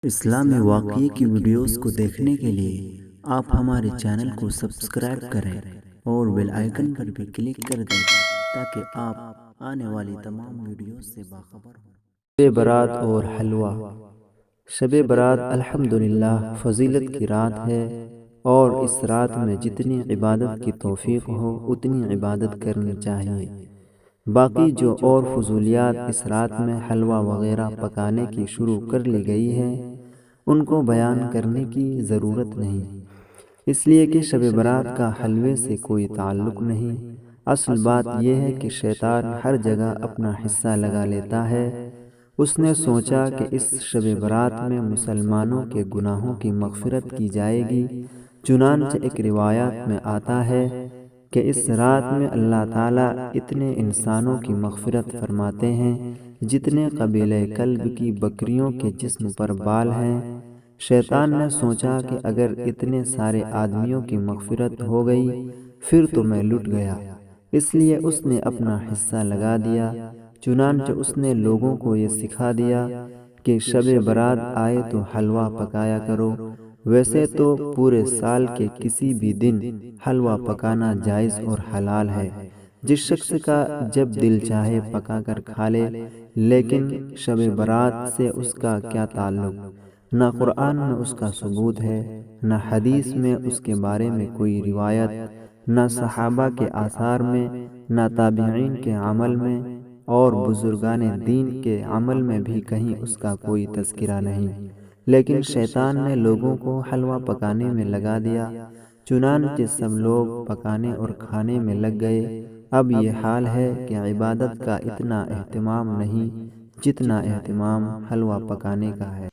اسلامی واقعے کی ویڈیوز کو دیکھنے کے لیے آپ ہمارے چینل کو سبسکرائب کریں اور بیل آئیکن پر بھی کلک کر دیں تاکہ آپ آنے والی تمام ویڈیوز سے باخبر ہوں۔ شب برات اور حلوہ۔ شب برات الحمدللہ فضیلت کی رات ہے، اور اس رات میں جتنی عبادت کی توفیق ہو اتنی عبادت کرنی چاہیے۔ باقی جو اور فضولیات اس رات میں حلوہ وغیرہ پکانے کی شروع کر لی گئی ہے ان کو بیان کرنے کی ضرورت نہیں، اس لیے کہ شب برات کا حلوے سے کوئی تعلق نہیں۔ اصل بات یہ ہے کہ شیطان ہر جگہ اپنا حصہ لگا لیتا ہے۔ اس نے سوچا کہ اس شب برات میں مسلمانوں کے گناہوں کی مغفرت کی جائے گی، چنانچہ ایک روایت میں آتا ہے کہ اس رات میں اللہ تعالیٰ اتنے انسانوں کی مغفرت فرماتے ہیں جتنے قبیلہ کلب کی بکریوں کے جسم پر بال ہیں۔ شیطان نے سوچا کہ اگر اتنے سارے آدمیوں کی مغفرت ہو گئی پھر تو میں لٹ گیا، اس لیے اس نے اپنا حصہ لگا دیا۔ چنانچہ اس نے لوگوں کو یہ سکھا دیا کہ شب برات آئے تو حلوہ پکایا کرو۔ ویسے تو پورے سال کے کسی بھی دن حلوہ پکانا جائز اور حلال ہے، جس شخص کا جب دل چاہے پکا کر کھا لے، لیکن شب برات سے اس کا کیا تعلق؟ نہ قرآن میں اس کا ثبوت ہے، نہ حدیث میں اس کے بارے میں کوئی روایت، نہ صحابہ کے آثار میں، نہ تابعین کے عمل میں، اور بزرگان دین کے عمل میں بھی کہیں اس کا کوئی تذکرہ نہیں۔ لیکن شیطان نے لوگوں کو حلوہ پکانے میں لگا دیا، چنانچہ سب لوگ پکانے اور کھانے میں لگ گئے۔ اب یہ حال ہے کہ عبادت کا اتنا اہتمام نہیں جتنا اہتمام حلوہ پکانے کا ہے۔